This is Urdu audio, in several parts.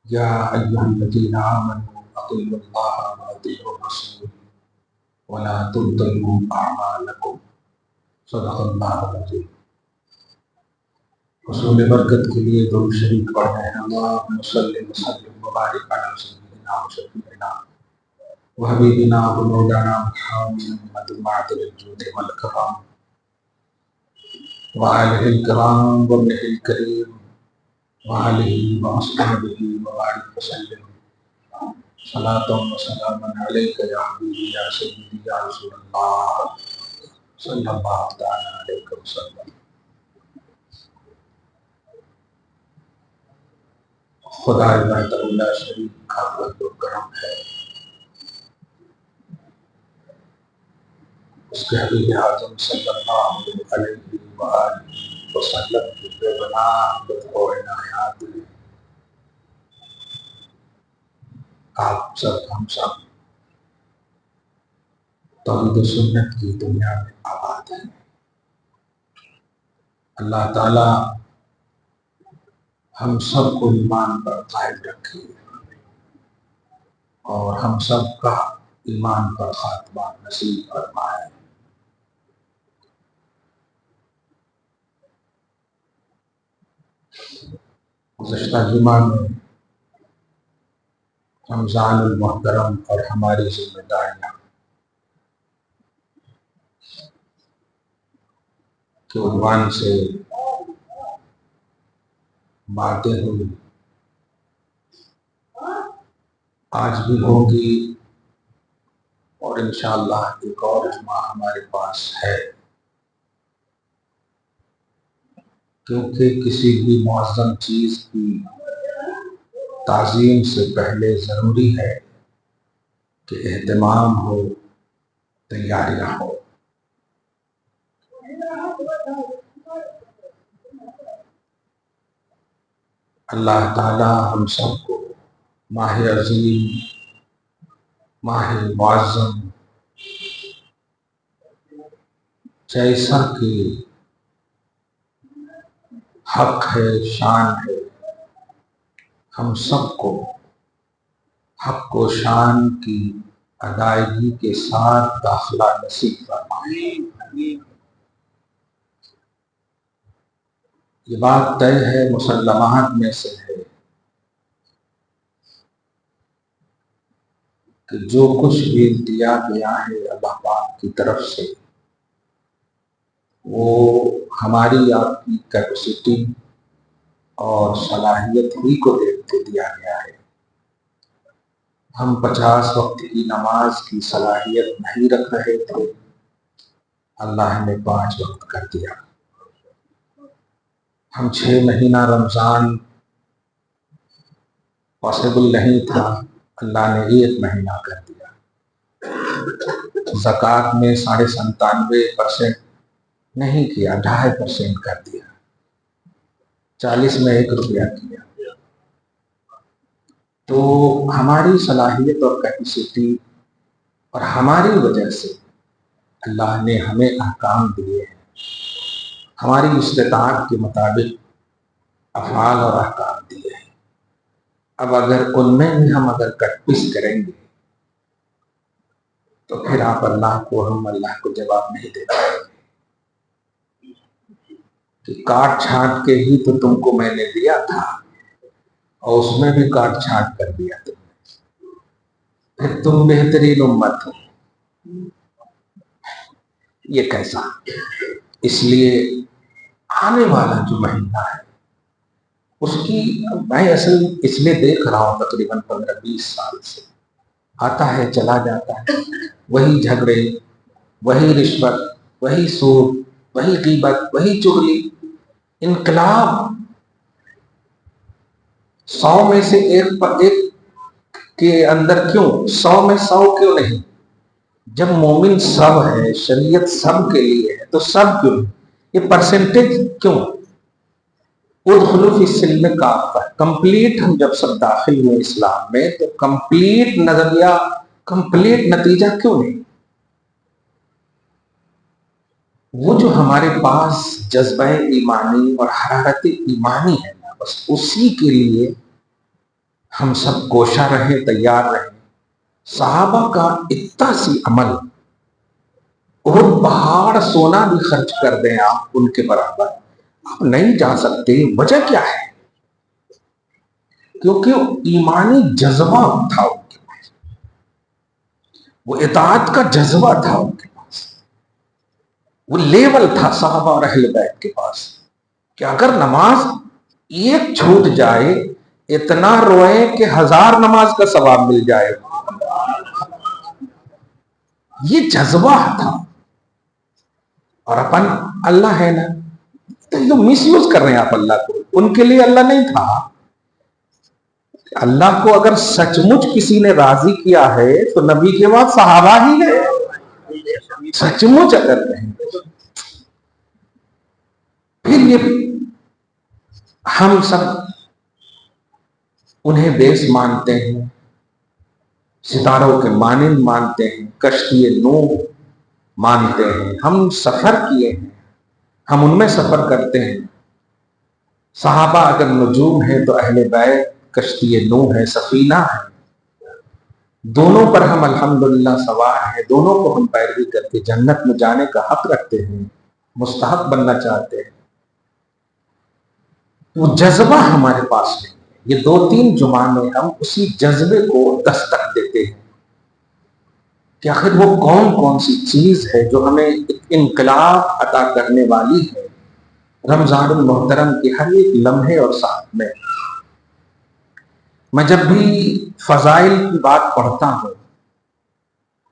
یا ایھا الذین آمنوا اطیعوا اللہ واطیعوا الرسول ولا تبطلوا اعمالکم صدق اللہ العظیم۔ حصول برکت کے لیے درود شریف پڑھتے ہیں۔ اللہم صلی وسلم وبارک علی سیدنا و شفیعنا وحبیبنا ومولانا محمد معدن الجود والکرام وآلہ الکرام وابنہ الکریم وآلہ واصحابہ وبارک وسلم صلاۃ و سلام علیک یا حبیبی یا سیدی یا رسول اللہ صلی اللہ تعالی علیہ وسلم۔ خدا وحدہ لا شریک کا فضل و کرم ہے، اس کے حبیب اعظم صلی اللہ علیہ وآلہ وسلم کی بے پناہ لطف و عنایات میں آپ سب ہم سب توحید و سنت کی دنیا میں آباد ہیں۔ اللہ تعالی ہم سب کو ایمان پر قائم رکھے اور ہم سب کا ایمان پر خاتمہ نصیب فرمائے۔ گزشتہ جمعہ میں رمضان المحترم اور ہماری ذمہ داریاں کے عنوان سے باتیں ہوئی، آج بھی ہوگی اور انشاءاللہ ایک اور جمعہ ہمارے پاس ہے، کیونکہ کسی بھی معظم چیز کی تعظیم سے پہلے ضروری ہے کہ اہتمام ہو، تیاریاں ہو۔ اللہ تعالی ہم سب کو ماہ عظیم، ماہ معظم جیسا کہ حق ہے، شان ہے، ہم سب کو حق و شان کی ادائیگی کے ساتھ داخلہ نصیب فرمائے۔ یہ بات طے ہے، مسلمات میں سے ہے کہ جو کچھ بھی دیا گیا ہے اللہ پاک کی طرف سے وہ ہماری آپ کی کیپیسٹی اور صلاحیت ہی کو دیکھ کے دیا گیا ہے۔ ہم 50 وقت کی نماز کی صلاحیت نہیں رکھ رہے تھے، اللہ نے 5 وقت کر دیا۔ ہم 6 مہینہ رمضان پاسبل نہیں تھا، اللہ نے 1 مہینہ کر دیا۔ زکوٰۃ میں 97.5% نہیں کیا، 2.5% کر دیا، 40 میں 1 روپیہ کیا۔ تو ہماری صلاحیت اور کیپیسٹی اور ہماری وجہ سے اللہ نے ہمیں احکام دیے ہیں، ہماری استطاعت کے مطابق افعال اور احکام دیے ہیں۔ اب اگر ان میں بھی ہم کٹ پس کریں گے تو پھر آپ اللہ کو جواب نہیں دے پائیں گے کہ کاٹ چھانٹ کے ہی تو تم کو میں نے دیا تھا اور اس میں بھی کاٹ چھانٹ کر دیا تم نے، پھر تم بہترین امت ہو، یہ کیسا؟ اس لیے آنے والا جو مہینہ ہے اس کی میں اصل اس لیے دیکھ رہا ہوں تقریباً 15-20 سال سے، آتا ہے چلا جاتا ہے، وہی جھگڑے، وہی رشوت، وہی سود، وہی غیبت، وہی چغلی۔ انقلاب 100 میں سے ایک کے اندر کیوں؟ 100 میں 100 کیوں نہیں؟ جب مومن سب ہے، شریعت سب کے لیے ہے تو سب کیوں؟ یہ پرسنٹیج کیوں؟ ادخلوا فی السلم کافہ، کمپلیٹ ہم جب سب داخل ہوئے اسلام میں تو کمپلیٹ نظریہ، کمپلیٹ نتیجہ کیوں نہیں؟ وہ جو ہمارے پاس جذبہ ایمانی اور حرارت ایمانی ہے نا، بس اسی کے لیے ہم سب کوشاں رہیں، تیار رہیں. صحابہ کا اتنا سی عمل، اور پہاڑ سونا بھی خرچ کر دیں آپ ان کے برابر، آپ نہیں جا سکتے. وجہ کیا ہے؟ کیونکہ ایمانی جذبہ تھا ان کے پاس، وہ اطاعت کا جذبہ تھا ان کے پاس، وہ لیول تھا صحابہ اور اہل بیت کے پاس کہ اگر نماز ایک چھوٹ جائے اتنا روئیں کہ 1000 نماز کا ثواب مل جائے. یہ جذبہ تھا. اور اپن اللہ ہے نا، تو مس یوز کر رہے ہیں آپ اللہ کو. ان کے لیے اللہ نہیں تھا. اللہ کو اگر سچ مچ کسی نے راضی کیا ہے تو نبی کے بعد صحابہ ہی ہے. سچ مچ اگر کہیں پھر یہ ہم سب انہیں بیس مانتے ہیں، ستاروں کے مانند مانتے ہیں، کشتی نوح مانتے ہیں. ہم سفر کیے ہیں، ہم ان میں سفر کرتے ہیں. صحابہ اگر نجوم ہیں تو اہل بیت کشتی نوح ہے، سفینہ ہے. دونوں پر ہم الحمدللہ سوار ہیں، دونوں کو ہم پیروی کر کے جنت میں جانے کا حق رکھتے ہیں، مستحق بننا چاہتے ہیں. وہ جذبہ ہمارے پاس نہیں ہے. یہ 2-3 جمعہ میں ہم اسی جذبے کو دستک دیتے ہیں کہ آخر وہ کون سی چیز ہے جو ہمیں ایک انقلاب عطا کرنے والی ہے رمضان المحترم کے ہر ایک لمحے اور ساتھ میں. میں جب بھی فضائل کی بات پڑھتا ہوں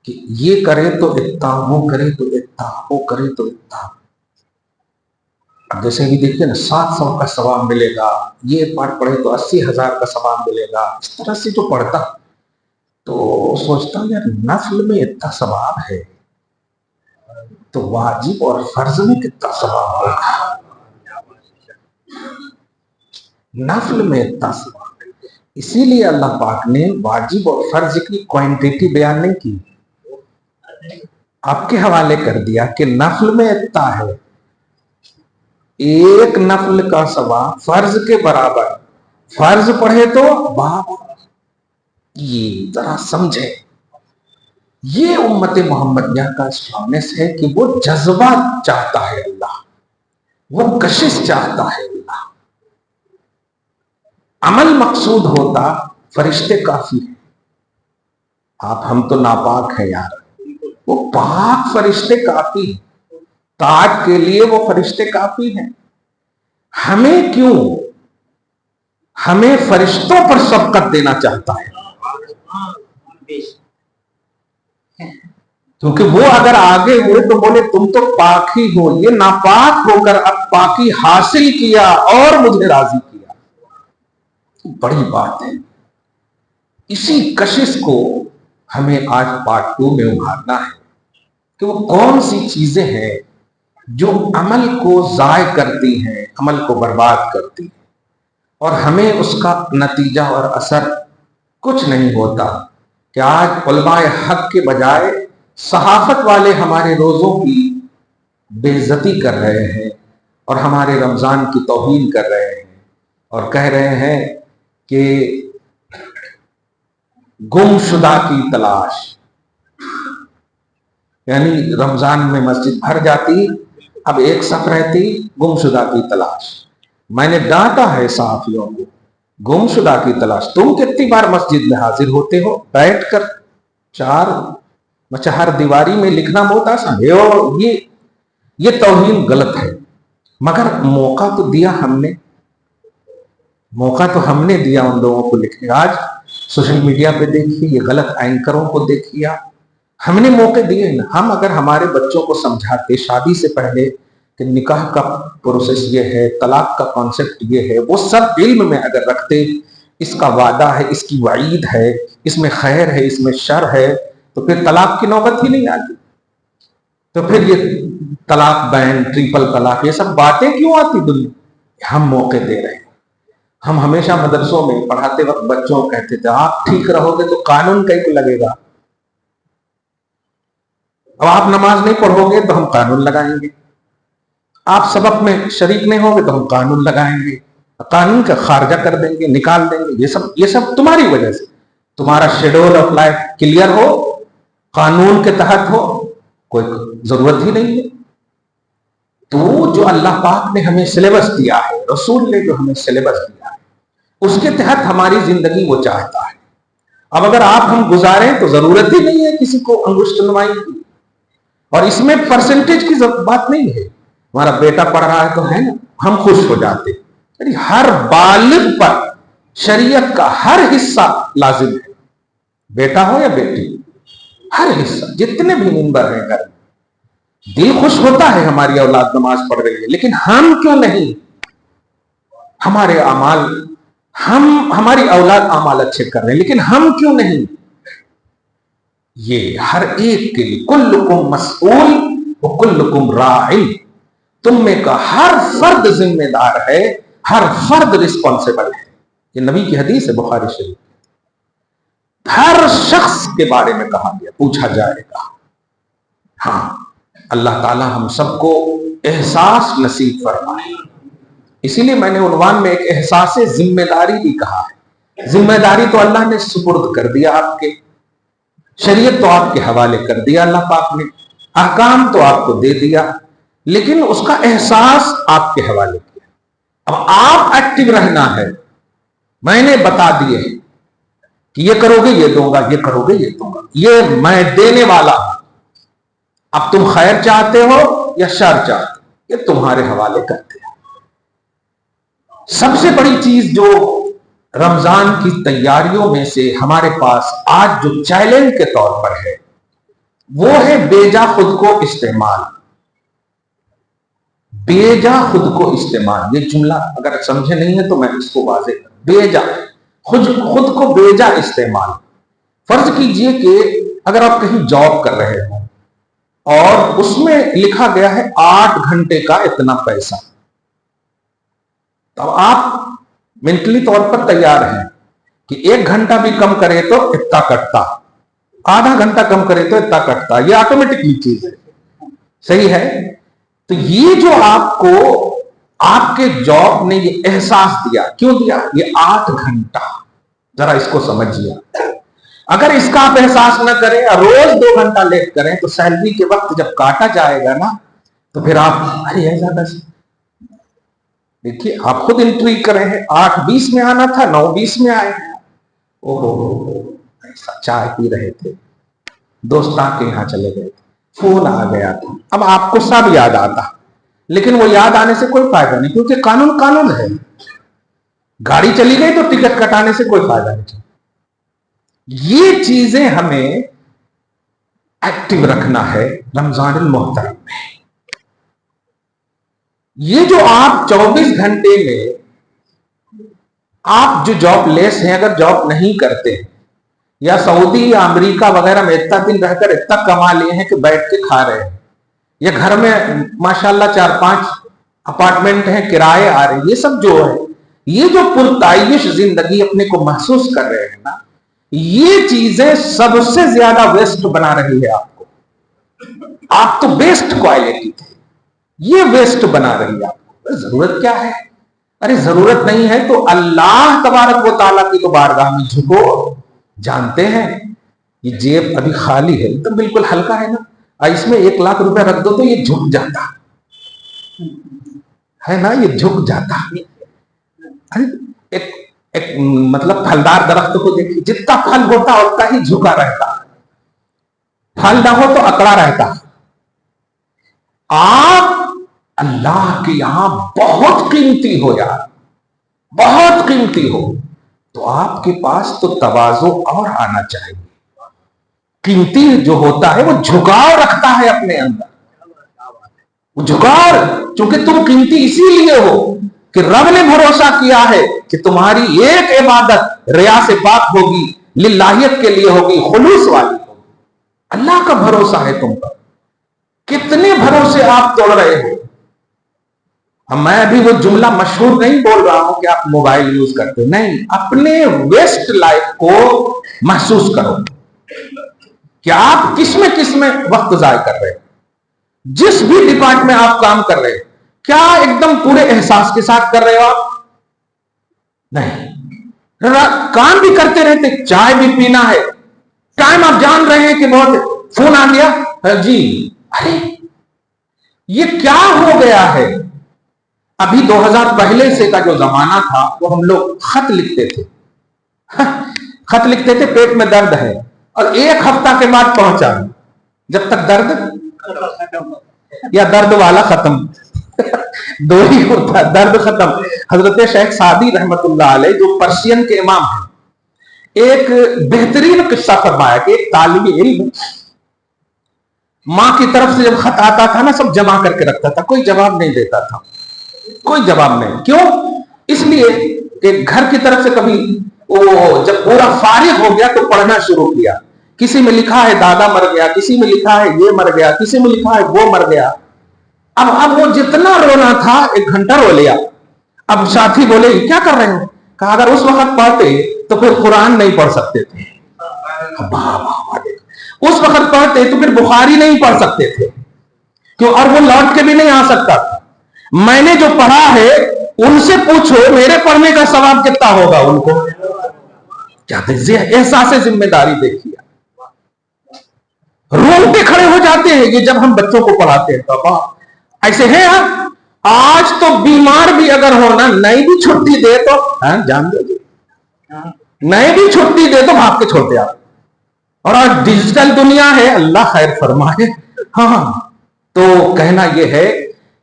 کہ یہ کرے تو اتنا، وہ کرے تو اتنا، وہ کرے تو اتنا. اب جیسے بھی دیکھیے نا، 700 کا ثواب ملے گا، یہ پاٹ پڑھے تو 80,000 کا ثواب ملے گا. اس طرح سے جو پڑھتا تو سوچتا ہوں یار نفل میں اتنا ثواب ہے تو واجب اور فرض میں کتنا ثواب ہوگا. نفل میں اتنا ثواب. اسی لیے اللہ پاک نے واجب اور فرض کی کوانٹیٹی بیان نہیں کی، آپ کے حوالے کر دیا کہ نفل میں اتنا ہے، ایک نفل کا ثواب فرض کے برابر. فرض پڑھے تو باب. یہ ذرا سمجھے، یہ امت محمدیہ کا اسٹرانگنس ہے کہ وہ جذبہ چاہتا ہے اللہ، وہ کشش چاہتا ہے اللہ. عمل مقصود ہوتا فرشتے کافی ہیں. آپ ہم تو ناپاک ہیں یار، وہ پاک فرشتے کافی ہیں. طاعت کے لیے وہ فرشتے کافی ہیں. ہمیں کیوں؟ ہمیں فرشتوں پر سبقت دینا چاہتا ہے، کیونکہ وہ اگر آگے ہوئے تو بولے تم تو پاک ہی ہو، یہ ناپاک ہو کر اب پاکی حاصل کیا اور مجھے راضی کیا. بڑی بات ہے. اسی کشش کو ہمیں آج پارٹ 2 میں ابھارنا ہے کہ وہ کون سی چیزیں ہیں جو عمل کو ضائع کرتی ہیں، عمل کو برباد کرتی ہیں، اور ہمیں اس کا نتیجہ اور اثر کچھ نہیں ہوتا. کہ آج علماء حق کے بجائے صحافت والے ہمارے روزوں کی بے عزتی کر رہے ہیں اور ہمارے رمضان کی توہین کر رہے ہیں، اور کہہ رہے ہیں کہ گم شدہ کی تلاش. یعنی رمضان میں مسجد بھر جاتی، اب ایک صف رہتی، گم شدہ کی تلاش. میں نے ڈانٹا ہے صحافیوں کو، گم شدہ کی تلاش. تم کتنی بار مسجد میں حاضر ہوتے ہو؟ بیٹھ کر 4 چہر دیواری میں لکھنا بہت آسان ہے. یہ توہین غلط ہے، مگر موقع تو دیا ہم نے، موقع تو ہم نے دیا ان لوگوں کو لکھنے. آج سوشل میڈیا پہ دیکھیے، یہ غلط اینکروں کو دیکھیے، ہم نے موقع دیے نا. ہم اگر ہمارے بچوں کو سمجھاتے شادی سے پہلے کہ نکاح کا پروسیس یہ ہے، طلاق کا کانسیپٹ یہ ہے، وہ سب علم میں اگر رکھتے، اس کا وعدہ ہے، اس کی وعید ہے، اس میں خیر ہے، اس میں شر ہے، تو پھر طلاق کی نوبت ہی نہیں آتی. تو پھر یہ طلاق بین، ٹریپل طلاق، یہ سب باتیں کیوں آتی دنیا؟ ہم موقع دے رہے ہیں. ہم ہمیشہ مدرسوں میں پڑھاتے وقت بچوں کو کہتے تھے آپ ٹھیک رہو گے تو قانون کہیں کو لگے گا، اب آپ نماز نہیں پڑھو گے تو ہم قانون لگائیں گے، آپ سبق میں شریک نہیں ہوگے تو ہم قانون لگائیں گے. قانون کا خارجہ کر دیں گے, نکال دیں گے. یہ سب تمہاری وجہ سے. تمہارا شیڈول آف لائف کلیئر ہو, قانون کے تحت ہو, کوئی ضرورت ہی نہیں ہے. تو جو اللہ پاک نے ہمیں سلیبس دیا ہے, رسول نے جو ہمیں سلیبس دیا ہے, اس کے تحت ہماری زندگی وہ چاہتا ہے. اب اگر آپ ہم گزاریں تو ضرورت ہی نہیں ہے کسی کو انگشت نمائی کی. اور اس میں پرسنٹیج کی بات نہیں ہے. ہمارا بیٹا پڑھ رہا ہے تو ہے نا, ہم خوش ہو جاتے. یعنی ہر بالغ پر شریعت کا ہر حصہ لازم ہے, بیٹا ہو یا بیٹی, ہر حصہ. جتنے بھی ممبر ہیں گھر میں, دل خوش ہوتا ہے ہماری اولاد نماز پڑھ رہی ہے, لیکن ہم کیوں نہیں؟ ہمارے اعمال, ہماری اولاد اعمال اچھے کر رہے ہیں, لیکن ہم کیوں نہیں؟ یہ ہر ایک کے لیے کلکم مسئول وکلکم راع, تم میں کا ہر فرد ذمہ دار ہے, ہر فرد رسپانسبل ہے. یہ نبی کی حدیث ہے بخاری شریف. ہر شخص کے بارے میں کہا گیا, پوچھا جائے گا. ہاں, اللہ تعالی ہم سب کو احساس نصیب فرمائے. اسی لیے میں نے عنوان میں ایک احساس ذمہ داری بھی کہا ہے. ذمہ داری تو اللہ نے سپرد کر دیا آپ کے, شریعت تو آپ کے حوالے کر دیا اللہ پاک نے, احکام تو آپ کو دے دیا, لیکن اس کا احساس آپ کے حوالے کیا. اب آپ ایکٹیو رہنا ہے. میں نے بتا دیے کہ یہ کرو گے یہ دوں گا, یہ کرو گے یہ دوں گا, یہ میں دینے والا ہوں. اب تم خیر چاہتے ہو یا شر چاہتے ہو, یہ تمہارے حوالے کرتے ہیں. سب سے بڑی چیز جو رمضان کی تیاریوں میں سے ہمارے پاس آج جو چیلنج کے طور پر ہے, وہ ہے بیجا خود کو استعمال. بیجا خود کو استعمال, یہ جملہ اگر سمجھے نہیں ہے تو میں اس کو واضح کروں. بیجا خود کو بیجا استعمال. فرض کیجئے کہ اگر آپ کہیں جاب کر رہے ہوں اور اس میں لکھا گیا ہے 8 گھنٹے کا اتنا پیسہ, تو آپ مینٹلی طور پر تیار ہیں کہ 1 گھنٹہ بھی کم کرے تو اتنا کٹتا, آدھا گھنٹہ کم کرے تو اتنا کٹتا. یہ آٹومیٹکلی چیز ہے, صحیح ہے. تو یہ جو آپ کو آپ کے جاب نے یہ احساس دیا, کیوں دیا؟ یہ 8 گھنٹہ, ذرا اس کو سمجھیے. اگر اس کا آپ احساس نہ کریں اور روز 2 گھنٹہ لیٹ کریں تو سیلری کے وقت جب کاٹا جائے گا نا, تو پھر آپ ارے زیادہ سے دیکھیے, آپ خود انٹری کرے ہیں, 8:20 میں آنا تھا, 9:20 میں آئے ہیں. ایسا چائے پی رہے تھے, دوستان کے یہاں چلے گئے تھے, فون آ گیا تھا. اب آپ کو سب یاد آتا, لیکن وہ یاد آنے سے کوئی فائدہ نہیں, کیونکہ قانون ہے. گاڑی چلی گئی تو ٹکٹ کٹانے سے کوئی فائدہ نہیں. یہ چیزیں ہمیں ایکٹیو رکھنا ہے رمضان المحترم میں. یہ جو آپ 24 گھنٹے میں آپ جو جاب لیس ہیں, اگر جاب نہیں کرتے یا سعودی یا امریکہ وغیرہ میں اتنا دن رہ کر اتنا کما لیے ہیں کہ بیٹھ کے کھا رہے ہیں, یا گھر میں ماشاءاللہ 4-5 اپارٹمنٹ ہیں, کرائے آ رہے ہیں, یہ سب جو ہے, یہ جو پرتعیش زندگی اپنے کو محسوس کر رہے ہیں نا, یہ چیزیں سب سے زیادہ ویسٹ بنا رہی ہے آپ کو. آپ تو بیسٹ کوالٹی تھے, یہ ویسٹ بنا رہی ہے آپ کو. ضرورت کیا ہے؟ ارے ضرورت نہیں ہے تو اللہ تبارک و تعالیٰ کی تو بارگاہ میں جھکو. جانتے ہیں یہ جیب ابھی خالی ہے, تو بالکل ہلکا ہے نا, اس میں 1 لاکھ روپے رکھ دو تو یہ جھک جاتا ہے نا, یہ جھک جاتا. ایک مطلب پھلدار درخت کو دیکھیے, جتنا پھل ہوتا اتنا ہی جھکا رہتا, پھل نہ ہو تو اکڑا رہتا. آپ اللہ کے یہاں بہت قیمتی ہو یار, بہت قیمتی ہو, تو آپ کے پاس تو تواضع اور آنا چاہیے. قیمتی جو ہوتا ہے وہ جھکاؤ رکھتا ہے اپنے اندر, وہ جھکاؤ, چونکہ تم قیمتی اسی لیے ہو کہ رب نے بھروسہ کیا ہے کہ تمہاری ایک عبادت ریا سے پاک ہوگی, للہیت کے لیے ہوگی, خلوص والی ہوگی. اللہ کا بھروسہ ہے تم پر. کتنے بھروسے آپ توڑ رہے ہو. میں ابھی وہ جملہ مشہور نہیں بول رہا ہوں کہ آپ موبائل یوز کرتے, نہیں, اپنے ویسٹ لائف کو محسوس کرو کہ آپ کس میں وقت ضائع کر رہے ہیں. جس بھی ڈپارٹمنٹ میں آپ کام کر رہے ہیں, کیا ایک دم پورے احساس کے ساتھ کر رہے ہو آپ؟ نہیں، کام بھی کرتے رہتے، چائے بھی پینا ہے، ٹائم آپ جان رہے ہیں کہ بہت، فون آ گیا جی، ارے یہ کیا ہو گیا ہے؟ ابھی 2000 پہلے سے کا جو زمانہ تھا وہ ہم لوگ خط لکھتے تھے، خط لکھتے تھے پیٹ میں درد ہے، اور 1 ہفتہ کے بعد پہنچا، جب تک درد یا درد والا ختم دو ہی ہوتا، درد ختم۔ حضرت شیخ سعدی رحمت اللہ علیہ جو پرشین کے امام ہیں، ایک بہترین قصہ فرمایا کہ ایک طالب علم ماں کی طرف سے جب خط آتا تھا نا، سب جمع کر کے رکھتا تھا، کوئی جواب نہیں دیتا تھا، کوئی جواب نہیں۔ کیوں؟ اس لیے کہ گھر کی طرف سے کبھی جب پورا فارغ ہو گیا تو پڑھنا شروع کیا، کسی میں لکھا ہے دادا مر گیا، کسی میں لکھا ہے یہ مر گیا، کسی میں لکھا ہے وہ مر گیا۔ اب وہ جتنا رونا تھا 1 گھنٹہ رو لیا۔ اب ساتھی بولے کیا کر رہے ہو؟ کہا اگر اس وقت پڑھتے تو پھر قرآن نہیں پڑھ سکتے تھے، اس وقت پڑھتے تو پھر بخاری نہیں پڑھ سکتے تھے، کیوں؟ اور وہ لوٹ کے بھی نہیں آ سکتا تھا۔ میں نے جو پڑھا ہے ان سے پوچھو میرے پڑھنے کا ثواب کتنا ہوگا ان کو۔ کیا احساس ذمہ داری دیکھیے، رونگٹے کھڑے ہو جاتے ہیں یہ جب ہم بچوں کو پڑھاتے ہیں۔ تو ایسے ہیں آج تو بیمار بھی اگر ہونا، نہیں بھی چھٹی دے تو جان دو، نہیں بھی چھٹی دے تو بھاگ کے چھوڑتے آپ۔ اور آج ڈیجیٹل دنیا ہے، اللہ خیر فرمائے۔ ہاں، تو کہنا یہ ہے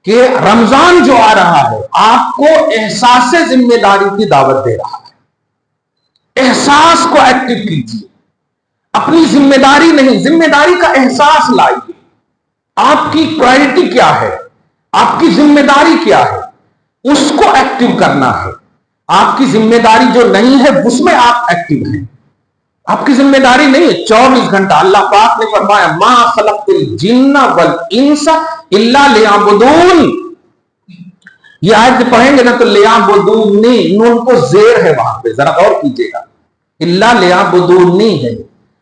کہ رمضان جو آ رہا ہے آپ کو احساس ذمہ داری کی دعوت دے رہا ہے۔ احساس کو ایکٹیو کیجیے، اپنی ذمہ داری نہیں، ذمہ داری کا احساس لائیے۔ آپ کی پرائرٹی کیا ہے، آپ کی ذمہ داری کیا ہے، اس کو ایکٹیو کرنا ہے۔ آپ کی ذمہ داری جو نہیں ہے اس میں آپ ایکٹیو ہیں۔ آپ کی ذمہ داری نہیں ہے 24 گھنٹہ۔ اللہ پاک نے فرمایا ما خلقت الجن والانس الا لیعبدون۔ یہ آیت پڑھیں گے نا تو لیعبدونی، نون کو زیر ہے وہاں پہ، ذرا غور کیجئے گا، الا لیعبدونی ہے،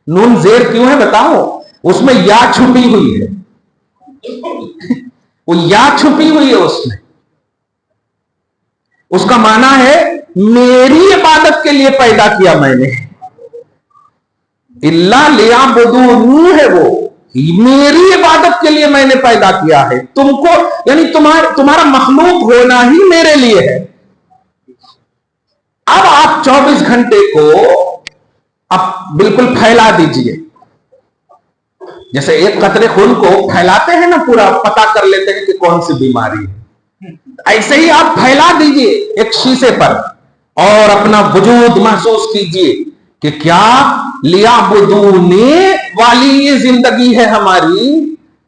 نون زیر کیوں ہے بتاؤ؟ اس میں یا چھپی ہوئی ہے، وہ یا چھپی ہوئی ہے اس میں، اس کا معنی ہے میری عبادت کے لیے پیدا کیا میں نے۔ اللہ لیعبدونی ہے، وہ میری عبادت کے لیے میں نے پیدا کیا ہے تم کو، یعنی تمہارا مخلوق ہونا ہی میرے لیے ہے۔ اب آپ 24 گھنٹے کو اب بالکل پھیلا دیجئے، جیسے ایک قطرے خون کو پھیلاتے ہیں نا، پورا پتہ کر لیتے ہیں کہ کون سی بیماری ہے، ایسے ہی آپ پھیلا دیجئے ایک شیشے پر، اور اپنا وجود محسوس کیجئے کہ کیا لیعبدونی والی یہ زندگی ہے ہماری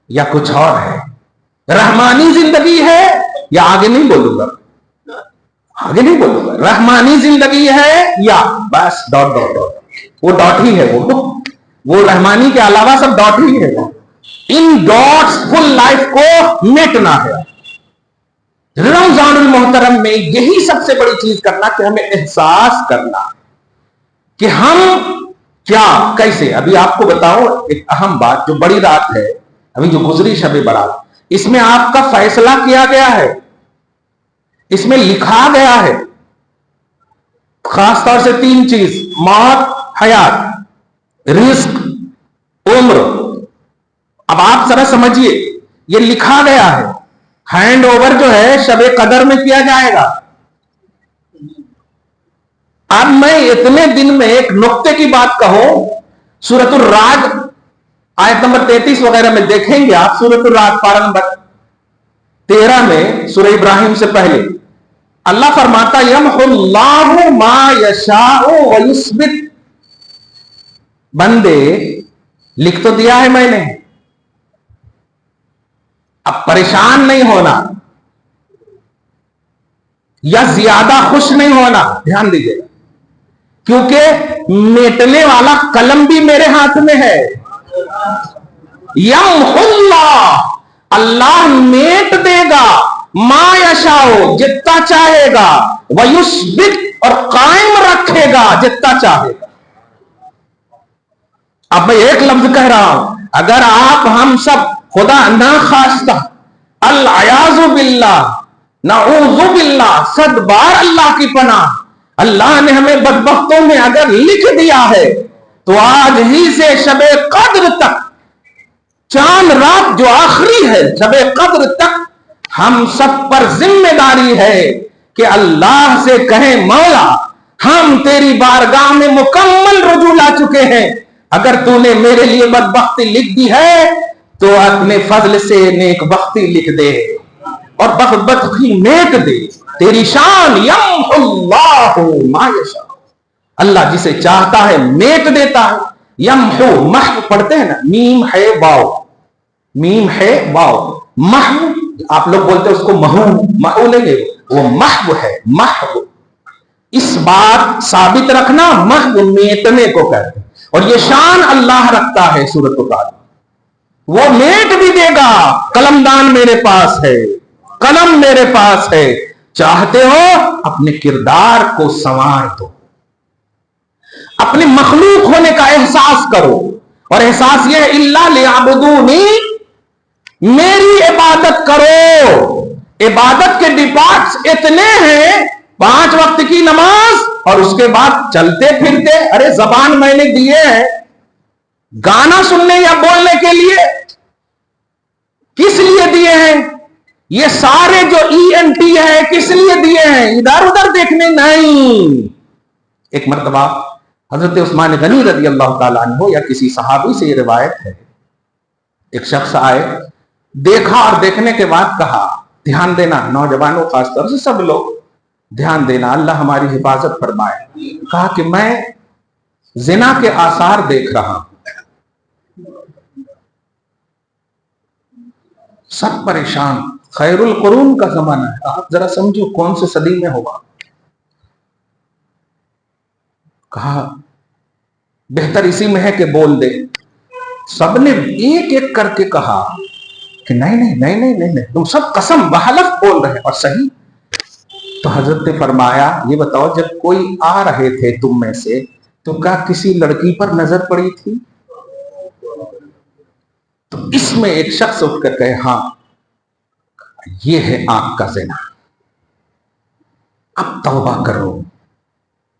یا کچھ اور ہے، رحمانی زندگی ہے یا آگے نہیں بولوں گا، آگے نہیں بولوں گا، رحمانی زندگی ہے یا بس ڈاٹ ڈاٹ ڈاٹ، وہ ڈاٹ ہی ہے، وہ رحمانی کے علاوہ سب ڈاٹ ہی ہے۔ ان ڈاٹس فل لائف کو میٹنا ہے۔ رمضان المحترم میں یہی سب سے بڑی چیز کرنا کہ ہمیں احساس کرنا کہ ہم کیا کیسے۔ ابھی آپ کو بتاؤ ایک اہم بات، جو بڑی رات ہے ابھی جو گزری شب برات، اس میں آپ کا فیصلہ کیا گیا ہے، اس میں لکھا گیا ہے خاص طور سے 3 چیز، موت، حیات، رزق، عمر۔ اب آپ ذرا سمجھیے، یہ لکھا گیا ہے، ہینڈ اوور جو ہے شب قدر میں کیا جائے گا۔ اب میں اتنے دن میں ایک نقطے کی بات کہوں، سورۃ الرعد آیت نمبر 33 وغیرہ میں دیکھیں گے آپ، سورۃ الرعد پارہ نمبر 13 میں، سورہ ابراہیم سے پہلے اللہ فرماتا یمحو اللہ ما یشاء ویثبت۔ بندے لکھ تو دیا ہے میں نے، اب پریشان نہیں ہونا یا زیادہ خوش نہیں ہونا، دھیان دیجیے، کیونکہ میٹنے والا قلم بھی میرے ہاتھ میں ہے۔ یمحو اللہ، اللہ میٹ دے گا، ما یشاء جتنا چاہے گا، ویثبت اور قائم رکھے گا جتنا چاہے گا۔ اب میں ایک لفظ کہہ رہا ہوں، اگر آپ ہم سب خدا نہ خواستہ العیاذ باللہ، نعوذ باللہ، 100 بار اللہ کی پناہ، اللہ نے ہمیں بدبختوں میں اگر لکھ دیا ہے تو آج ہی سے شب قدر تک، چاند رات جو آخری ہے، شب قدر تک ہم سب پر ذمہ داری ہے کہ اللہ سے کہیں مولا ہم تیری بارگاہ میں مکمل رجوع لا چکے ہیں، اگر تو نے میرے لیے بدبختی لکھ دی ہے تو اپنے فضل سے نیک بختی لکھ دے اور بدبختی میٹ دے، تیری شان یمحو اللہ ما یشاء، اللہ جسے چاہتا ہے میٹ دیتا ہے، یمحو محو پڑھتے ہیں نا، میم ہے واو، میم ہے واو، محو آپ لوگ بولتے ہیں اس کو محو نہیں ہے، وہ محو ہے، محو اس بات ثابت رکھنا، محو میٹنے کو کہتے ہیں، اور یہ شان اللہ رکھتا ہے سورۃ الرعد، وہ میٹ بھی دے گا، قلم دان میرے پاس ہے، قلم میرے پاس ہے، چاہتے ہو اپنے کردار کو سنوار دو، اپنے مخلوق ہونے کا احساس کرو، اور احساس یہ اللہ لیعبدونی، میری عبادت کرو۔ عبادت کے ڈپارٹس اتنے ہیں، 5 وقت کی نماز اور اس کے بعد چلتے پھرتے، ارے زبان میں نے دیے ہیں گانا سننے یا بولنے کے لیے، کس لیے دیے ہیں؟ یہ سارے جو ENT ہے کس لیے دیے ہیں؟ ادھر ادھر دیکھنے نہیں۔ ایک مرتبہ حضرت عثمان غنی رضی اللہ تعالیٰ عنہ یا کسی صحابی سے یہ روایت ہے، ایک شخص آئے، دیکھا اور دیکھنے کے بعد کہا، دھیان دینا نوجوانوں، خاص طور سے سب لوگ دھیان دینا، اللہ ہماری حفاظت فرمائے، کہا کہ میں زنا کے آثار دیکھ رہا ہوں۔ سب پریشان، خیر القرون کا زمانہ ہے، آپ ذرا سمجھو کون سے صدی میں ہوگا۔ کہا بہتر اسی میں ہے کہ بول دے۔ سب نے ایک ایک کر کے کہا کہ نہیں، تم سب قسم بحلف بول رہے اور صحیح۔ تو حضرت نے فرمایا یہ بتاؤ جب کوئی آ رہے تھے تم میں سے تو کیا کسی لڑکی پر نظر پڑی تھی؟ تو اس میں ایک شخص اٹھ کر کہے ہاں یہ ہے آنکھ کا زنا، اب توبہ کرو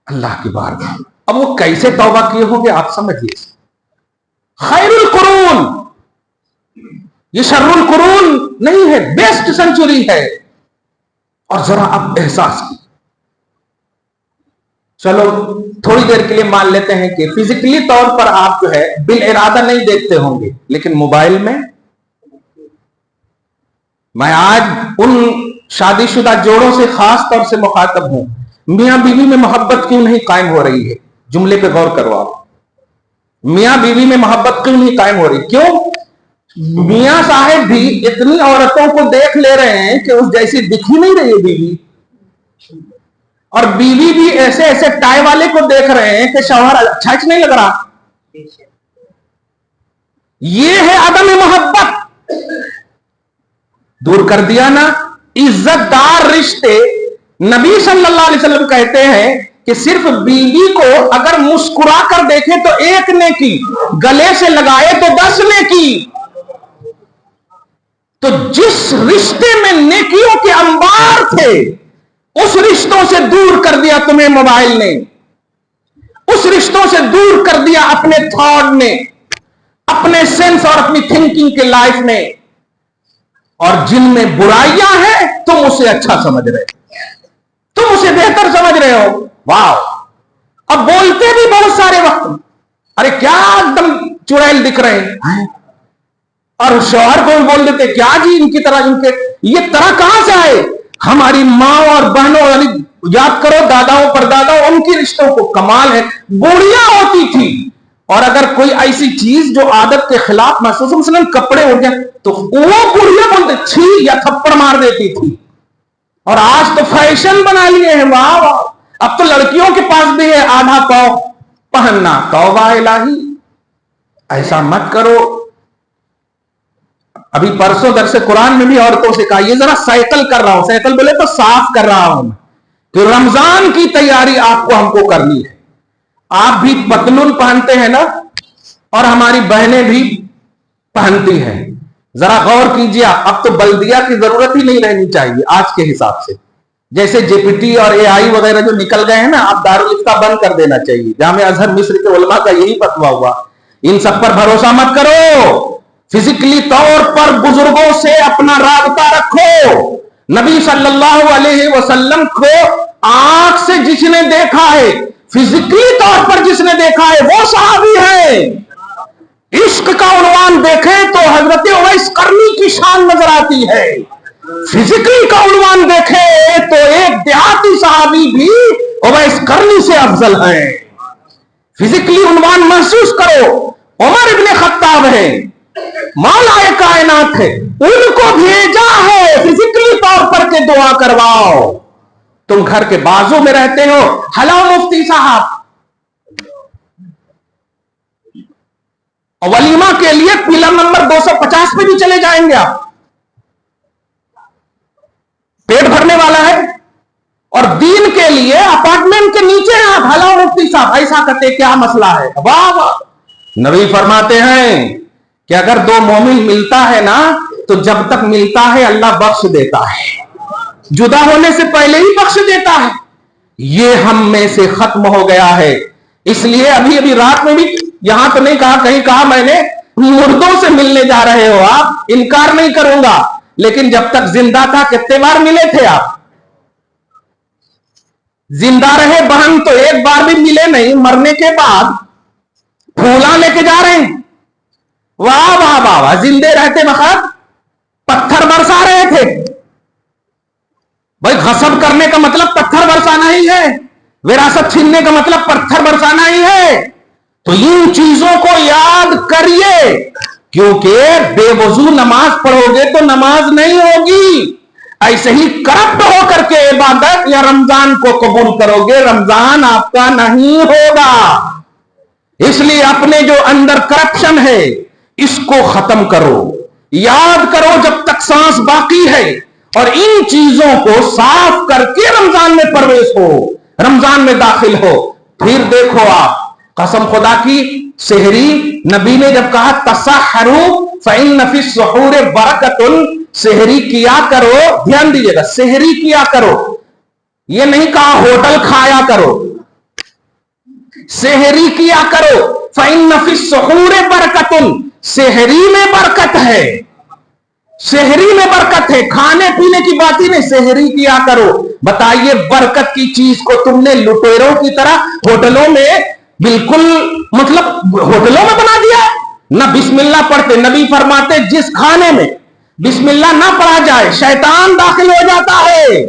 اللہ کی بارگاہ۔ اب وہ کیسے توبہ کیے ہوں گے آپ سمجھیے، خیر القرون، یہ شر القرون نہیں ہے، بیسٹ سنچری ہے۔ اور ذرا اب احساس کی، چلو تھوڑی دیر کے لیے مان لیتے ہیں کہ فزیکلی طور پر آپ جو ہے بالارادہ نہیں دیکھتے ہوں گے، لیکن موبائل میں آج ان شادی شدہ جوڑوں سے خاص طور سے مخاطب ہوں، میاں بیوی میں محبت کیوں نہیں قائم ہو رہی ہے؟ جملے پہ غور کرو آپ، میاں بیوی میں محبت کیوں نہیں قائم ہو رہی؟ کیوں؟ میاں صاحب بھی اتنی عورتوں کو دیکھ لے رہے ہیں کہ اس جیسی دکھ ہی نہیں رہی ہے بیوی، اور بیوی بھی ایسے ایسے ٹائی والے کو دیکھ رہے ہیں کہ شوہر اچھا ہی نہیں لگ رہا۔ یہ ہے عدم محبت، دور کر دیا نا۔ عزت دار رشتے، نبی صلی اللہ علیہ وسلم کہتے ہیں کہ صرف بیوی کو اگر مسکرا کر دیکھے تو 1 نیکی، گلے سے لگائے تو 10 نیکی۔ تو جس رشتے میں نیکیوں کے انبار تھے اس رشتوں سے دور کر دیا تمہیں موبائل نے، اس رشتوں سے دور کر دیا اپنے تھاٹ نے، اپنے سینس اور اپنی تھنکنگ کے لائف نے، اور جن میں برائیاں ہیں تم اسے اچھا سمجھ رہے ہو، تم اسے بہتر سمجھ رہے ہو۔ واو، اب بولتے بھی بہت سارے وقت، ارے کیا ایک دم چڑیل دکھ رہے ہیں، اور شوہر کو بھی بول دیتے کیا جی ان کی طرح، ان کے یہ طرح کہاں سے آئے؟ ہماری ماں اور بہنوں، یعنی یاد کرو داداؤں پرداداؤں، ان کی رشتوں کو کمال ہے، بوڑھیاں ہوتی تھی، اور اگر کوئی ایسی چیز جو عادت کے خلاف محسوس ہو، مثلا کپڑے ہو گیا تو وہ بوڑھیاں بولتے چھی یا تھپڑ مار دیتی تھی، اور آج تو فیشن بنا لیے ہیں۔ واہ واہ، اب تو لڑکیوں کے پاس بھی ہے آدھا پاؤ پہننا۔ توبہ الہی، ایسا مت کرو۔ ابھی پرسوں درس قرآن میں بھی عورتوں سے کہا یہ ذرا سائیکل کر رہا ہوں، سائیکل بولے تو صاف کر رہا ہوں کہ رمضان کی تیاری آپ کو ہم کو کرنی ہے۔ آپ بھی پتلون پہنتے ہیں نا، اور ہماری بہنیں بھی پہنتی ہیں، ذرا غور کیجیے، اب تو بلدیہ کی ضرورت ہی نہیں رہنی چاہیے آج کے حساب سے۔ جیسے JPT اور AI وغیرہ جو نکل گئے ہیں نا, آپ دارالفتہ بند کر دینا چاہیے. جامعہ ازہر مصر کے علماء کا یہی فتویٰ ہوا. ان سب پر بھروسہ مت کرو, فزیکلی طور پر بزرگوں سے اپنا رابطہ رکھو. نبی صلی اللہ علیہ وسلم کو آنکھ سے جس نے دیکھا ہے, فزیکلی طور پر جس نے دیکھا ہے, وہ صحابی ہے. عشق کا عنوان دیکھیں تو حضرت اویس قرنی کی شان نظر آتی ہے. فزیکلی کا عنوان دیکھیں تو ایک دیہاتی صحابی بھی اویس قرنی سے افضل ہے. فزیکلی عنوان محسوس کرو. عمر ابن خطاب ہے, مولا کائنات ہے, ان کو بھیجا ہے فزیکلی طور پر کہ دعا کرواؤ. تم گھر کے بازو میں رہتے ہو, ہلو مفتی صاحب, ولیمہ کے لیے پلر نمبر 250 پہ بھی چلے جائیں گے آپ. پیٹ بھرنے والا ہے اور دین کے لیے اپارٹمنٹ کے نیچے ہیں آپ, ہلو مفتی صاحب ایسا کرتے, کیا مسئلہ ہے؟ واہ واہ. نبی فرماتے ہیں کہ اگر دو مومن ملتا ہے نا تو جب تک ملتا ہے اللہ بخش دیتا ہے, جدا ہونے سے پہلے ہی بخش دیتا ہے. یہ ہم میں سے ختم ہو گیا ہے. اس لیے ابھی رات میں بھی یہاں تو نہیں کہا, کہیں کہا میں نے مردوں سے ملنے جا رہے ہو آپ, انکار نہیں کروں گا, لیکن جب تک زندہ تھا کتنے بار ملے تھے آپ؟ زندہ رہے بہن تو ایک بار بھی ملے نہیں, مرنے کے بعد پھولا لے کے جا رہے ہیں. واہ واہ واہ واہ. زندے رہتے وقت پتھر برسا رہے تھے. بھائی غصب کرنے کا مطلب پتھر برسانا ہی ہے, وراثت چھیننے کا مطلب پتھر برسانا ہی ہے. تو ان چیزوں کو یاد کریے, کیونکہ بے وضو نماز پڑھو گے تو نماز نہیں ہوگی. ایسے ہی کرپٹ ہو کر کے عبادت یا رمضان کو قبول کرو گے, رمضان آپ کا نہیں ہوگا. اس لیے اپنے جو اندر کرپشن ہے اس کو ختم کرو, یاد کرو جب تک سانس باقی ہے, اور ان چیزوں کو صاف کر کے رمضان میں پرویش ہو, رمضان میں داخل ہو. پھر دیکھو آپ, قسم خدا کی, سحری نبی نے جب کہا تسحروا فإن فی السحور برکۃ, سحری کیا کرو, دھیان دیجیے گا, سحری کیا کرو, یہ نہیں کہا ہوٹل کھایا کرو, سحری کیا کرو. فإن فی السحور برکۃ, سحری میں برکت ہے, سحری میں برکت ہے, کھانے پینے کی بات ہی نہیں, سحری کیا کرو. بتائیے برکت کی چیز کو تم نے لٹیروں کی طرح ہوٹلوں میں, بالکل مطلب ہوٹلوں میں بنا دیا. نہ بسم اللہ پڑھتے. نبی فرماتے جس کھانے میں بسم اللہ نہ پڑھا جائے شیطان داخل ہو جاتا ہے.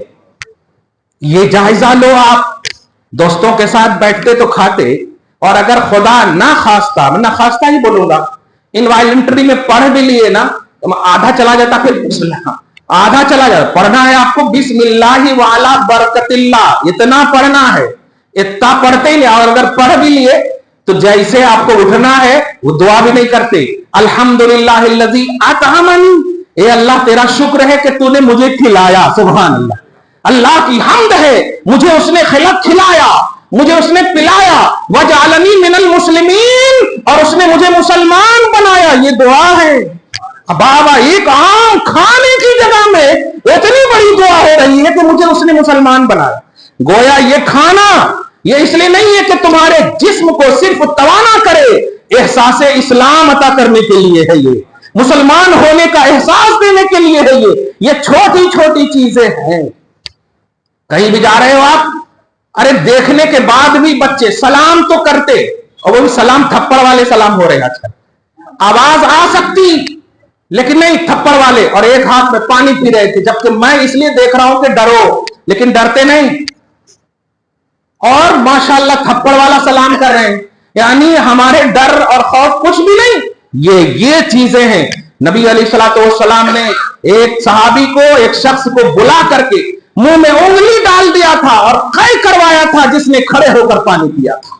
یہ جائزہ لو آپ. دوستوں کے ساتھ بیٹھتے تو کھاتے, اور اگر خدا نہ خواستہ, میں نہ خواستہ ہی بولوں گا, انوائلنٹری میں پڑھ بھی لیے نا, آدھا چلا جاتا, پھر بسم اللہ, آدھا چلا جاتا. پڑھنا ہے آپ کو بسم اللہ وعلی برکت اللہ, اتنا پڑھنا ہے, اتنا پڑھتے ہی نہیں. اور اگر پڑھ بھی لیے تو جیسے آپ کو اٹھنا ہے وہ دعا بھی نہیں کرتے, الحمدللہ الذی اطعمنی, اے اللہ تیرا شکر ہے کہ تو نے مجھے کھلایا. سبحان اللہ, اللہ کی حمد ہے, مجھے اس نے کھلایا, مجھے اس نے پلایا. وجعلنی من المسلمین, اور اس نے مجھے مسلمان بنایا. یہ دعا ہے. بابا ایک عام کھانے کی جگہ میں اتنی بڑی دعا ہو رہی ہے کہ مجھے اس نے مسلمان بنایا. گویا یہ کھانا یہ اس لیے نہیں ہے کہ تمہارے جسم کو صرف توانا کرے, احساس اسلام عطا کرنے کے لیے ہے, یہ مسلمان ہونے کا احساس دینے کے لیے ہے. یہ چھوٹی چھوٹی چیزیں ہیں. کہیں بھی جا رہے ہو آپ, ارے دیکھنے کے بعد بھی بچے سلام تو کرتے, اور وہ بھی سلام تھپڑ والے سلام ہو رہے ہیں آج کل. آواز آ سکتی لیکن نہیں, تھپڑ والے, اور ایک ہاتھ میں پانی پی رہے تھے, جبکہ میں اس لیے دیکھ رہا ہوں کہ ڈرو, لیکن ڈرتے نہیں, اور ماشاءاللہ تھپڑ والا سلام کر رہے ہیں. یعنی ہمارے ڈر اور خوف کچھ بھی نہیں. یہ چیزیں ہیں. نبی علیہ الصلوۃ والسلام نے ایک صحابی کو, ایک شخص کو بلا کر کے منہ میں انگلی ڈال دیا تھا اور قے کروایا تھا, جس نے کھڑے ہو کر پانی پیا تھا.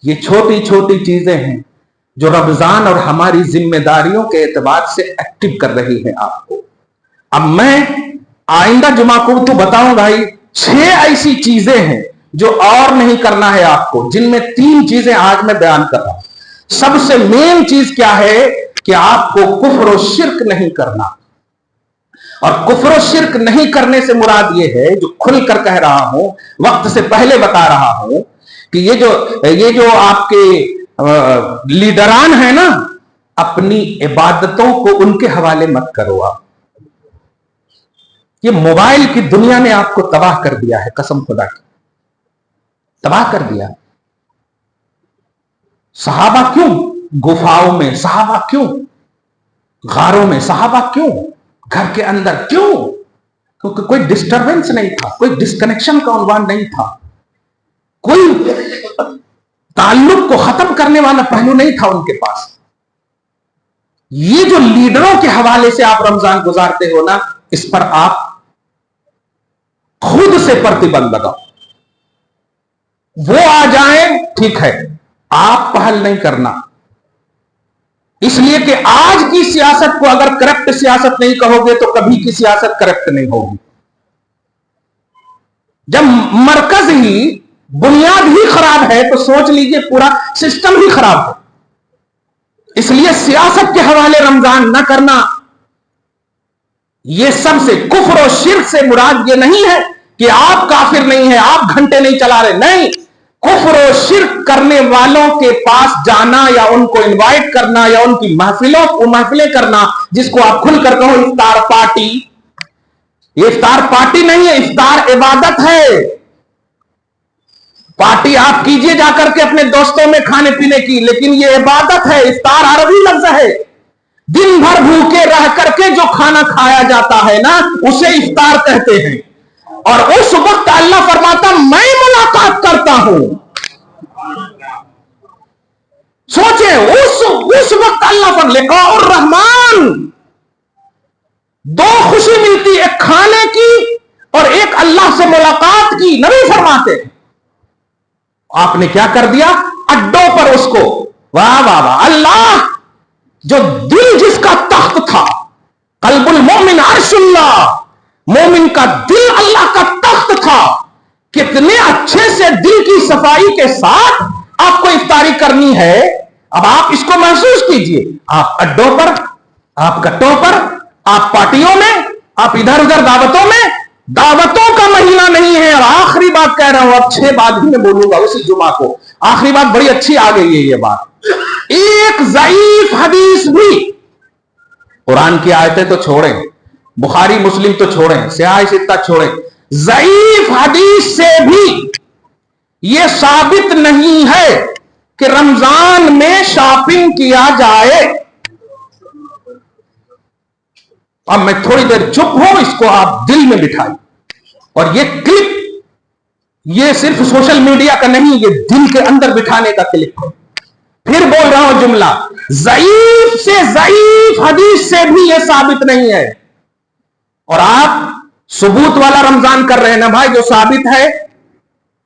یہ چھوٹی چھوٹی چیزیں ہیں جو رمضان اور ہماری ذمہ داریوں کے اعتبار سے ایکٹیو کر رہی ہیں آپ کو. اب میں آئندہ جمعہ کو تو بتاؤں بھائی 6 ایسی چیزیں ہیں جو اور نہیں کرنا ہے آپ کو, جن میں 3 چیزیں آج میں بیان کر رہا ہوں. سب سے مین چیز کیا ہے کہ آپ کو کفر و شرک نہیں کرنا. اور کفر و شرک نہیں کرنے سے مراد یہ ہے، جو کھل کر کہہ رہا ہوں، وقت سے پہلے بتا رہا ہوں، کہ یہ جو آپ کے لیڈران ہیں نا، اپنی عبادتوں کو ان کے حوالے مت کرو آپ. یہ موبائل کی دنیا نے آپ کو تباہ کر دیا ہے، قسم خدا کی تباہ کر دیا. صحابہ کیوں گفاؤں میں، صحابہ کیوں غاروں میں، صحابہ کیوں گھر کے اندر، کیوں؟ کیونکہ کوئی ڈسٹربنس نہیں تھا، کوئی ڈسکنیکشن کا عنوان نہیں تھا، کوئی تعلق کو ختم کرنے والا پہلو نہیں تھا ان کے پاس. یہ جو لیڈروں کے حوالے سے آپ رمضان گزارتے ہو نا، اس پر آپ خود سے پرتیبند لگاؤ. وہ آ جائیں ٹھیک ہے، آپ پہل نہیں کرنا. اس لیے کہ آج کی سیاست کو اگر کرپٹ سیاست نہیں کہو گے تو کبھی کی سیاست کرپٹ نہیں ہوگی. جب مرکز ہی، بنیاد ہی خراب ہے تو سوچ لیجئے پورا سسٹم ہی خراب ہے. اس لیے سیاست کے حوالے رمضان نہ کرنا. یہ سب سے کفر و شرک سے مراد یہ نہیں ہے کہ آپ کافر نہیں ہیں، آپ گھنٹے نہیں چلا رہے، نہیں. کفر و شرک کرنے والوں کے پاس جانا یا ان کو انوائٹ کرنا یا ان کی محفلیں کرنا، جس کو آپ کھل کر کہو افطار پارٹی. یہ افطار پارٹی نہیں ہے، افطار عبادت ہے. پارٹی آپ کیجئے جا کر کے اپنے دوستوں میں کھانے پینے کی، لیکن یہ عبادت ہے. افطار عربی لفظ ہے. دن بھر بھوکے رہ کر کے جو کھانا کھایا جاتا ہے نا، اسے افطار کہتے ہیں. اور اس وقت اللہ فرماتا میں ملاقات کرتا ہوں. سوچیں اس وقت اللہ پر لقاء الرحمان، دو خوشی ملتی، ایک کھانے کی اور ایک اللہ سے ملاقات کی. نبی فرماتے ہیں آپ نے کیا کر دیا اڈوں پر اس کو. واہ واہ واہ. اللہ جو دل جس کا تخت تھا، قلب المومن عرش اللہ، مومن کا دل اللہ کا تخت تھا. کتنے اچھے سے دل کی صفائی کے ساتھ آپ کو افطاری کرنی ہے. اب آپ اس کو محسوس کیجئے. آپ اڈوں پر، آپ کٹوں پر، آپ پارٹیوں میں، آپ ادھر ادھر دعوتوں میں. دعوتوں کا مہینہ نہیں ہے. اور آخری بات کہہ رہا ہوں، اب 6 بات بھی میں بولوں گا اسی جمعہ کو. آخری بات بڑی اچھی آ گئی ہے یہ بات. ایک ضعیف حدیث بھی، قرآن کی آیتیں تو چھوڑیں، بخاری مسلم تو چھوڑیں، سیاہ ستہ چھوڑیں، ضعیف حدیث سے بھی یہ ثابت نہیں ہے کہ رمضان میں شاپنگ کیا جائے. اب میں تھوڑی دیر چپ ہوں، اس کو آپ دل میں بٹھائیں. اور یہ کلپ، یہ صرف سوشل میڈیا کا نہیں، یہ دل کے اندر بٹھانے کا کلپ ہے. پھر بول رہا ہوں جملہ، ضعیف سے ضعیف حدیث سے بھی یہ ثابت نہیں ہے. اور آپ ثبوت والا رمضان کر رہے ہیں نا بھائی، جو ثابت ہے.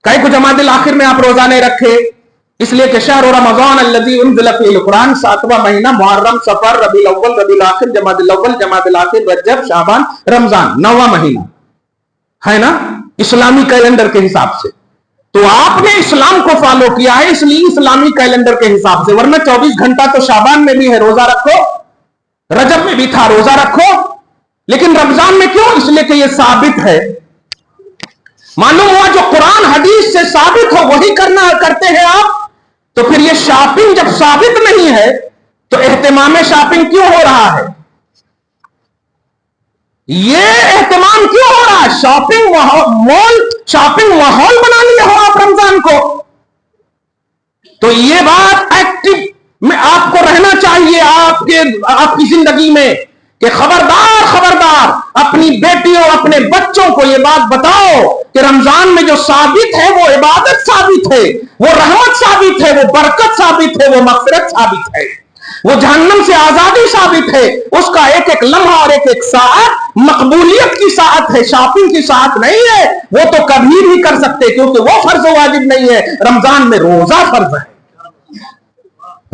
کئی کو جماعت الاخر میں آپ روزہ نہیں رکھے، اس لیے کہ شہر رمضان الذی انزل فیہ القرآن، 7واں مہینہ محرم، صفر، ربیع الاول، ربیع الاخر، جمادی الاول، جمادی الاخر، رجب، شعبان، رمضان، 9واں مہینہ ہے نا اسلامی کیلنڈر کے حساب سے. تو آپ نے اسلام کو فالو کیا ہے، اس لیے اسلامی کیلنڈر کے حساب سے. ورنہ 24 گھنٹہ تو شعبان میں بھی ہے، روزہ رکھو. رجب میں بھی تھا، روزہ رکھو. لیکن رمضان میں کیوں؟ اس لیے کہ یہ ثابت ہے. معلوم ہوا جو قرآن حدیث سے ثابت ہو وہی کرتے ہیں آپ. تو پھر یہ شاپنگ جب ثابت نہیں ہے تو اہتمام شاپنگ کیوں ہو رہا ہے؟ یہ اہتمام کیوں ہو رہا ہے؟ شاپنگ ماحول بنا لیا ہو آپ رمضان کو. تو یہ بات ایکٹیو میں آپ کو رہنا چاہیے آپ کی زندگی میں کہ خبردار اپنی بیٹیوں، اپنے بچوں کو یہ بات بتاؤ کہ رمضان میں جو ثابت ہے وہ عبادت ثابت ہے، وہ رحمت ثابت ہے، وہ برکت ثابت ہے، وہ مغفرت ثابت ہے، وہ جہنم سے آزادی ثابت ہے. اس کا ایک ایک لمحہ اور ایک ایک ساعت مقبولیت کی ساعت ہے، شاپنگ کی ساعت نہیں ہے. وہ تو کبھی بھی کر سکتے کیونکہ وہ فرض و واجب نہیں ہے. رمضان میں روزہ فرض ہے،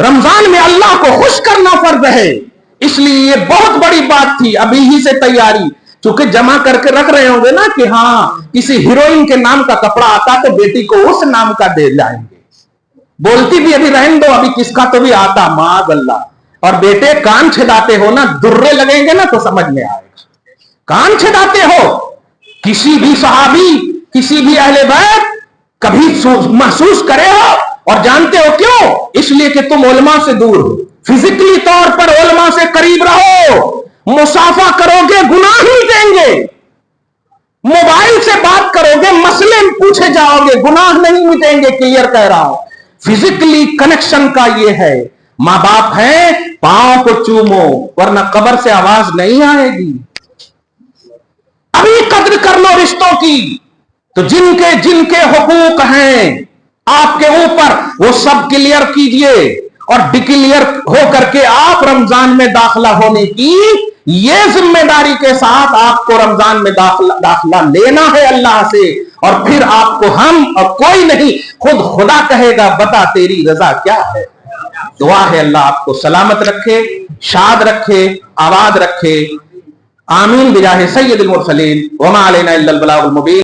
رمضان میں اللہ کو خوش کرنا فرض ہے. اس لیے یہ بہت بڑی بات تھی ابھی ہی سے تیاری. چونکہ جمع کر کے رکھ رہے ہوں گے نا کہ ہاں کسی ہیروئن کے نام کا کپڑا آتا تو بیٹی کو اس نام کا دے جائیں گے. بولتی بھی ابھی رہن دو، ابھی کس کا تو بھی آتا معاذ اللہ. اور بیٹے کان چھداتے ہو نا، درے لگیں گے نا تو سمجھ میں آئے گا. کان چھڑاتے ہو. کسی بھی صحابی, کسی بھی اہل بیت کبھی محسوس کرے ہو اور جانتے ہو کیوں؟ اس لیے کہ تم علماء سے دور ہو. فزیکلی طور پر علماء سے قریب رہو, مصافحہ کرو گے گناہ ہی دیں گے, موبائل سے بات کرو گے مسئلے پوچھے جاؤ گے گناہ نہیں مٹیں گے. کلیئر کہہ رہا ہوں, فزیکلی کنیکشن کا یہ ہے. ماں باپ ہیں, پاؤں کو چومو ورنہ قبر سے آواز نہیں آئے گی. ابھی قدر کر لو رشتوں کی. تو جن کے حقوق ہیں آپ کے اوپر وہ سب کلیئر کیجئے, اور ڈکلیئر ہو کر کے آپ رمضان میں داخلہ ہونے کی یہ ذمہ داری کے ساتھ آپ کو رمضان میں داخلہ لینا ہے اللہ سے. اور پھر آپ کو ہم اور کوئی نہیں, خود خدا کہے گا بتا تیری رضا کیا ہے. دعا ہے اللہ آپ کو سلامت رکھے, شاد رکھے, آباد رکھے. آمین بجاہ سید المرسلین وما علینا الا البلاغ المبین.